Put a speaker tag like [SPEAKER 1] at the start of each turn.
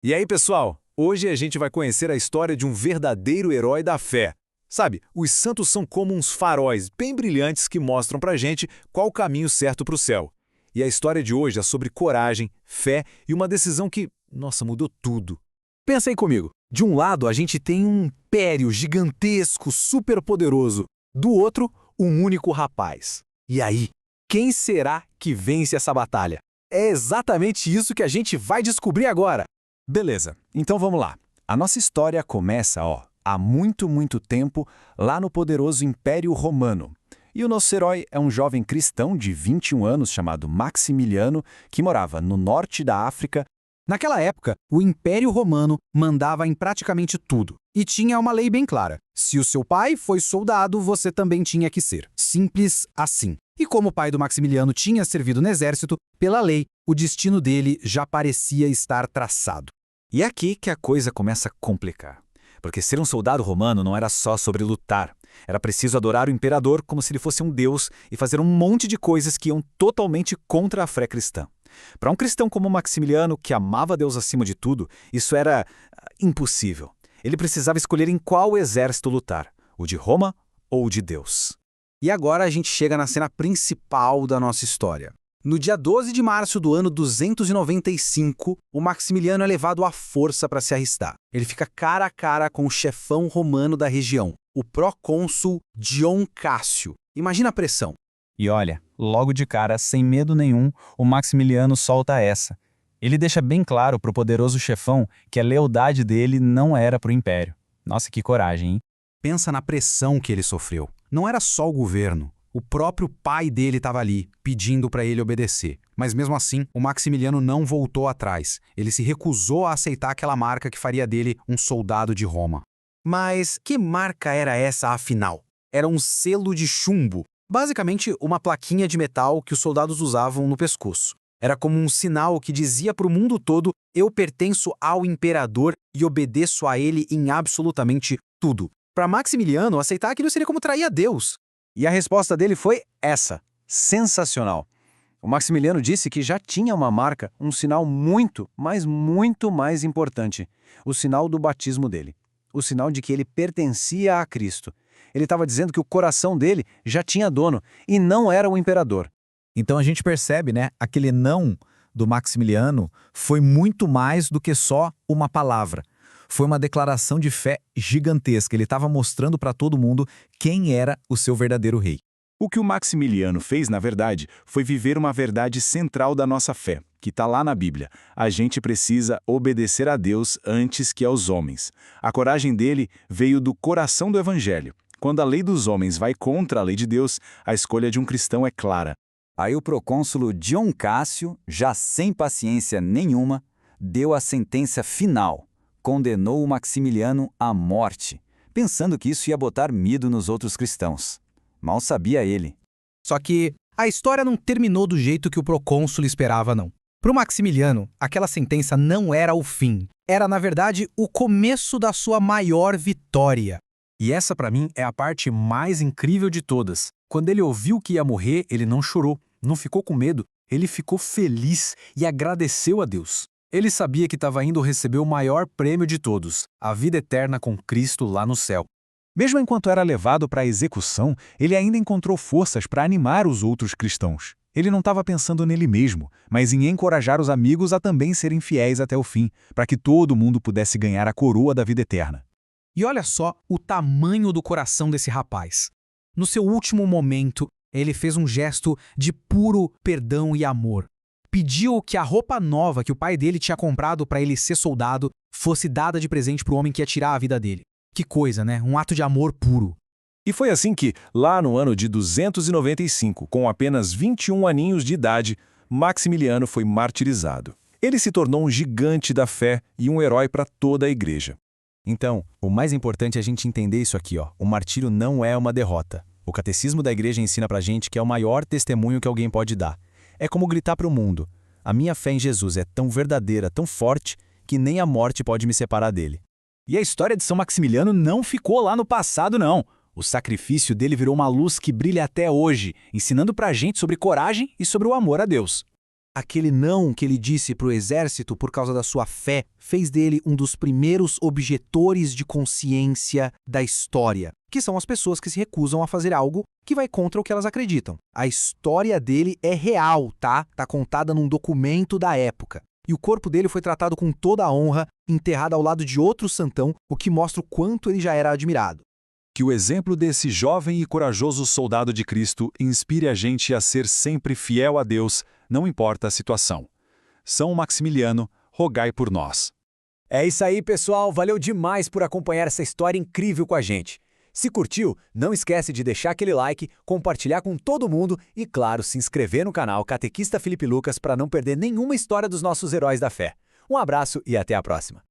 [SPEAKER 1] E aí, pessoal? Hoje a gente vai conhecer a história de um verdadeiro herói da fé. Sabe, os santos são como uns faróis bem brilhantes que mostram pra gente qual o caminho certo para o céu. E a história de hoje é sobre coragem, fé e uma decisão que, nossa, mudou tudo. Pensa aí comigo. De um lado, a gente tem um império gigantesco, superpoderoso. Do outro, um único rapaz. E aí, quem será que vence essa batalha? É exatamente isso que a gente vai descobrir agora. Beleza, então vamos lá. A nossa história começa, há muito tempo, lá no poderoso Império Romano. E o nosso herói é um jovem cristão de 21 anos chamado Maximiliano, que morava no norte da África.
[SPEAKER 2] Naquela época, o Império Romano mandava em praticamente tudo. E tinha uma lei bem clara. Se o seu pai foi soldado, você também tinha que ser. Simples assim. E como o pai do Maximiliano tinha servido no exército, pela lei, o destino dele já parecia estar traçado.
[SPEAKER 1] E é aqui que a coisa começa a complicar. Porque ser um soldado romano não era só sobre lutar. Era preciso adorar o imperador como se ele fosse um deus e fazer um monte de coisas que iam totalmente contra a fé cristã. Para um cristão como Maximiliano, que amava Deus acima de tudo, isso era impossível. Ele precisava escolher em qual exército lutar, o de Roma ou o de Deus.
[SPEAKER 2] E agora a gente chega na cena principal da nossa história. No dia 12 de março do ano 295, o Maximiliano é levado à força para se arristar. Ele fica cara a cara com o chefão romano da região, o procônsul Dion Cássio. Imagina a pressão.
[SPEAKER 3] E olha, logo de cara, sem medo nenhum, o Maximiliano solta essa. Ele deixa bem claro pro poderoso chefão que a lealdade dele não era pro império. Nossa, que coragem, hein?
[SPEAKER 2] Pensa na pressão que ele sofreu. Não era só o governo. O próprio pai dele estava ali, pedindo para ele obedecer. Mas mesmo assim, o Maximiliano não voltou atrás. Ele se recusou a aceitar aquela marca que faria dele um soldado de Roma. Mas que marca era essa, afinal? Era um selo de chumbo. Basicamente, uma plaquinha de metal que os soldados usavam no pescoço. Era como um sinal que dizia para o mundo todo: eu pertenço ao imperador e obedeço a ele em absolutamente tudo. Para Maximiliano, aceitar aquilo seria como trair a Deus.
[SPEAKER 1] E a resposta dele foi essa, sensacional. O Maximiliano disse que já tinha uma marca, um sinal muito mais importante. O sinal do batismo dele. O sinal de que ele pertencia a Cristo. Ele estava dizendo que o coração dele já tinha dono e não era o imperador.
[SPEAKER 4] Então a gente percebe, né, aquele não do Maximiliano foi muito mais do que só uma palavra. Foi uma declaração de fé gigantesca. Ele estava mostrando para todo mundo quem era o seu verdadeiro rei.
[SPEAKER 5] O que o Maximiliano fez, na verdade, foi viver uma verdade central da nossa fé, que está lá na Bíblia. A gente precisa obedecer a Deus antes que aos homens. A coragem dele veio do coração do Evangelho. Quando a lei dos homens vai contra a lei de Deus, a escolha de um cristão é clara.
[SPEAKER 6] Aí o procônsulo Dion Cássio, já sem paciência nenhuma, deu a sentença final. Condenou o Maximiliano à morte, pensando que isso ia botar medo nos outros cristãos. Mal sabia ele.
[SPEAKER 2] Só que a história não terminou do jeito que o procônsul esperava, não. Para o Maximiliano, aquela sentença não era o fim. Era, na verdade, o começo da sua maior vitória.
[SPEAKER 1] E essa, para mim, é a parte mais incrível de todas. Quando ele ouviu que ia morrer, ele não chorou, não ficou com medo, ele ficou feliz e agradeceu a Deus. Ele sabia que estava indo receber o maior prêmio de todos, a vida eterna com Cristo lá no céu. Mesmo enquanto era levado para a execução, ele ainda encontrou forças para animar os outros cristãos. Ele não estava pensando nele mesmo, mas em encorajar os amigos a também serem fiéis até o fim, para que todo mundo pudesse ganhar a coroa da vida eterna.
[SPEAKER 2] E olha só o tamanho do coração desse rapaz. No seu último momento, ele fez um gesto de puro perdão e amor. Pediu que a roupa nova que o pai dele tinha comprado para ele ser soldado fosse dada de presente para o homem que ia tirar a vida dele. Que coisa, né? Um ato de amor puro.
[SPEAKER 5] E foi assim que, lá no ano de 295, com apenas 21 aninhos de idade, Maximiliano foi martirizado. Ele se tornou um gigante da fé e um herói para toda a igreja.
[SPEAKER 4] Então, o mais importante é a gente entender isso aqui, O martírio não é uma derrota. O catecismo da igreja ensina pra gente que é o maior testemunho que alguém pode dar. É como gritar para o mundo: a minha fé em Jesus é tão verdadeira, tão forte, que nem a morte pode me separar dele.
[SPEAKER 1] E a história de São Maximiliano não ficou lá no passado, não. O sacrifício dele virou uma luz que brilha até hoje, ensinando pra gente sobre coragem e sobre o amor a Deus.
[SPEAKER 2] Aquele não que ele disse para o exército por causa da sua fé fez dele um dos primeiros objetores de consciência da história, que são as pessoas que se recusam a fazer algo que vai contra o que elas acreditam. A história dele é real, tá? Tá contada num documento da época. E o corpo dele foi tratado com toda a honra, enterrado ao lado de outro santão, o que mostra o quanto ele já era admirado.
[SPEAKER 1] Que o exemplo desse jovem e corajoso soldado de Cristo inspire a gente a ser sempre fiel a Deus, não importa a situação. São Maximiliano, rogai por nós.
[SPEAKER 7] É isso aí, pessoal. Valeu demais por acompanhar essa história incrível com a gente. Se curtiu, não esquece de deixar aquele like, compartilhar com todo mundo e, claro, se inscrever no canal Catequista Felipe Lucas para não perder nenhuma história dos nossos heróis da fé. Um abraço e até a próxima.